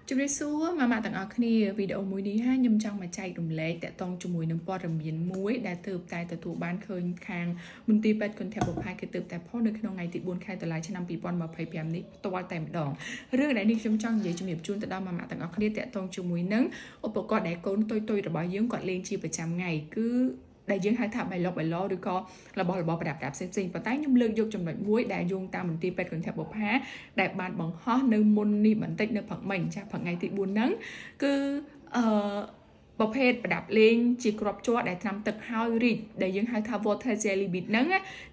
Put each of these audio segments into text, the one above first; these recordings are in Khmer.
ជំរាបសួរម៉ាក់ទាំងអស់គ្នាវីដេអូមួយនេះហាខ្ញុំចង់មកចែករំលែកតាក់ទងជាមួយនឹងព័ត៌មានមួយដែលទើបតែទទួលបានឃើញខាងមន្ទីរពេទ្យគុណធបុប្ផាគឺទើបតែផុសនៅក្នុងថ្ងៃទី4ខែតុលាឆ្នាំ2025នេះផ្ទាល់តែម្ដងរឿងដែលនេះខ្ញុំចង់និយាយជំរាបជូនទៅដល់ម៉ាក់ទាំងអស់គ្នាតាក់ទងជាមួយនឹងឧបករណ៍ដែលកូនតុយៗរបស់យើងគាត់លេងជាប្រចាំថ្ងៃគឺដែលយើងហៅថាបៃឡុកឬក៏របស់ប្រដាប់ផ្សេងៗប៉ុន្តែខ្ញុំលើកយកចំណុចមួយដែលយោងតាមមន្ទីរពេទ្យគុណធបុប្ផាដែលបានបង្ហោះនៅមុននេះបន្តិចនៅព្រឹកមិញចាស់ព្រឹកថ្ងៃទី4ហ្នឹងគឺប្រភេទប្រដាប់លេងជាគ្រាប់ជ័រដែលត្រាំទឹកហើយរីកដែលយើងហៅថា water jelly bead ហ្នឹង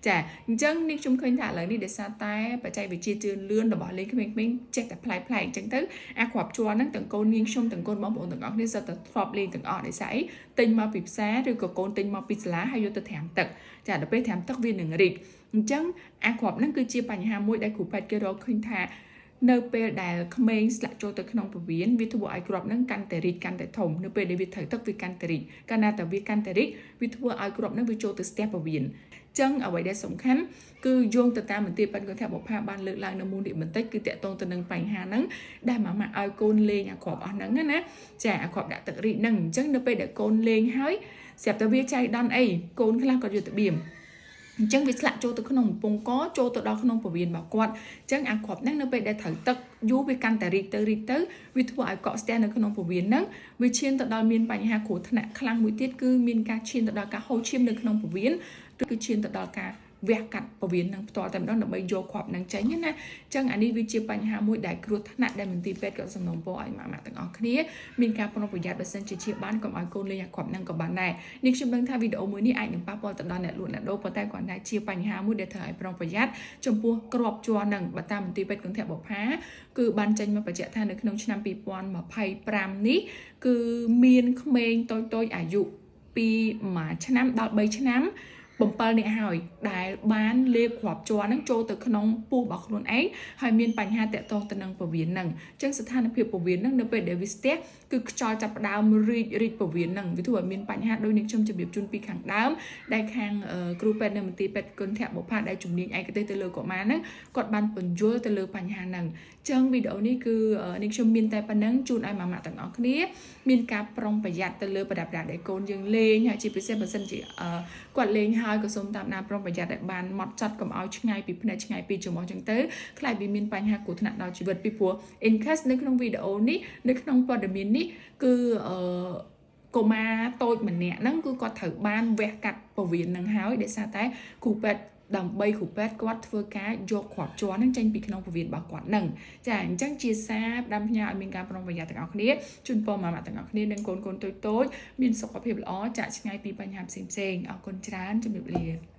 ចាអញ្ចឹងនេះខ្ញុំឃើញថាឥឡូវនេះដោយសារតែបច្ចេកវិទ្យាជឿនលឿនរបស់លេងក្មេងៗចេះតែប្លែកៗអញ្ចឹងទៅអាគ្រាប់ជ័រហ្នឹងទាំងកូននាងខ្ញុំទាំងកូនបងប្អូនទាំងអស់គ្នាសុទ្ធតែធ្លាប់លេងទាំងអស់ដោយសារអីទិញមកពីផ្សារឬក៏កូនទិញមកពីសាលាហើយយកទៅត្រាំទឹកចាដល់ពេលត្រាំទឹកវានឹងរីកអញ្ចឹងអាគ្រាប់ហ្នឹងគឺជាបញ្ហាមួយដែលគ្រូពេទ្យគេរកឃើញថានៅពេលដែលក្មេងស្លាក់ចូលទៅក្នុងពវៀនវាធ្វើឲ្យគ្រាប់ហ្នឹងកាន់តែរីកកាន់តែធំនៅពេលដែលវាត្រូវទឹកវាកាន់តែរីកកាលណាតែវាកាន់តែរីកវាធ្វើឲ្យគ្រាប់ហ្នឹងវាចូលទៅស្ទះពវៀនចឹងអ្វីដែលសំខាន់គឺយោងទៅតាមមន្ទីរពេទ្យគុណធបុប្ផាបានលើកឡើងនៅមុននេះបន្តិចគឺតាក់ទងទៅនឹងបញ្ហាហ្នឹងដែលម៉ាក់ឲ្យកូនលេងអាគ្រាប់អស់ហ្នឹងណាចាអាគ្រាប់ដាក់ទឹករីកហ្នឹងអញ្ចឹងនៅពេលដែលកូនលេងហើយស្រាប់តែវាចៃដន្យអីកូនខ្លះក៏យកទៅបៀមអញ្ចឹងវាស្លាក់ចូលទៅក្នុងកំពង់កចូលទៅដល់ក្នុងពវៀនរបស់គាត់អញ្ចឹងអាគ្រាប់ហ្នឹងនៅពេលដែលត្រូវទឹកយូរវាកាន់តែរីកទៅវាធ្វើឲ្យកកស្ទះនៅក្នុងពវៀនហ្នឹងវាឈានទៅដល់មានបញ្ហាគ្រោះថ្នាក់ខ្លាំងមួយទៀតគឺមានការឈានទៅដល់ការហូរឈាមនៅក្នុងពវៀនឬគឺឈានទៅដល់ការវះកាត់ពវៀននឹងផ្ទាល់តែម្ដងដើម្បីយកគ្រាប់នឹងចេញណាអញ្ចឹងអានេះវាជាបញ្ហាមួយដែលគ្រោះថ្នាក់ដែលមន្ទីរពេទ្យក៏សំណូមពរឲ្យម៉ាក់ទាំងអស់គ្នាមានការប្រុងប្រយ័ត្នបើសិនជាបានកុំឲ្យកូនលេងអាគ្រាប់នឹងក៏បានដែរនេះខ្ញុំដឹងថាវីដេអូមួយនេះអាចនឹងប៉ះពាល់ទៅដល់អ្នកលក់អ្នកដូរប៉ុន្តែគ្រាន់តែជាបញ្ហាមួយដែលត្រូវឲ្យប្រុងប្រយ័ត្នចំពោះគ្រាប់ជ័រនឹងបើតាមមន្ទីរពេទ្យគុណធបុប្ផាគឺបានចេញមកបញ្ជាក់ថានៅក្នុងឆ្នាំ2025នេះគឺមានក្មេងតូចអាយុពី1ឆ្នាំដល់3ឆ្នាំ7នាក់ហើយដែលបានលេបគ្រាប់ជ័រហ្នឹងចូលទៅក្នុងពោះរបស់ខ្លួនឯងហើយមានបញ្ហាតាក់ទងទៅនឹងពវៀនហ្នឹងអញ្ចឹងស្ថានភាពពវៀនហ្នឹងនៅពេលដែលវាស្ទះគឺខ្យល់ចាប់ផ្ដើមរីកពវៀនហ្នឹងវាធ្វើឲ្យមានបញ្ហាដោយនេះខ្ញុំជម្រាបជូនពីខាងដើមដែលខាងគ្រូពេទ្យនៅមន្ទីរពេទ្យគុណធបុប្ផាដែលជំនាញឯកទេសទៅលើកុមារហ្នឹងគាត់បានពន្យល់ទៅលើបញ្ហាហ្នឹងអញ្ចឹងវីដេអូនេះគឺនេះខ្ញុំមានតែប៉ុណ្្នឹងជូនឲ្យម៉ាក់ទាំងអស់គ្នាមានការប្រុងប្រយ័ត្នទៅលើប្រដាប់ដែលកូនយើងលេងហើយជាពិសេសបើសិនជាគាត់លេងហើយក៏សូមតាមដានប្រុងប្រយ័ត្នឲ្យបានហ្មត់ចត់កុំឲ្យឆ្ងាយពីភ្នែកឆ្ងាយពីច្រមុះចឹងទៅខ្លាចវាមានបញ្ហាគ្រោះថ្នាក់ដល់ជីវិតពីព្រោះ in case នៅក្នុងវីដេអូនេះនៅក្នុងព័ត៌មាននេះគឺកុមារតូចម្នាក់ហ្នឹងគឺគាត់ត្រូវបានវះកាត់ពវៀនហ្នឹងហើយដោយសារតែគ្រូពេទ្យដើម្បីគ្រូពេទ្យគាត់ធ្វើការយកគ្រាប់ជ័រហ្នឹងចេញពីក្នុងពវៀនរបស់គាត់ហ្នឹងចាអញ្ចឹងជាសារផ្ដាំផ្ញើឲ្យមានការប្រុងប្រយ័ត្នទាំងអស់គ្នាជូនពរម៉ាក់ទាំងអស់គ្នានិងកូនតូចមានសុខភាពល្អចាកឆ្ងាយពីបញ្ហាផ្សេងៗអរគុណច្រើនជំរាបលា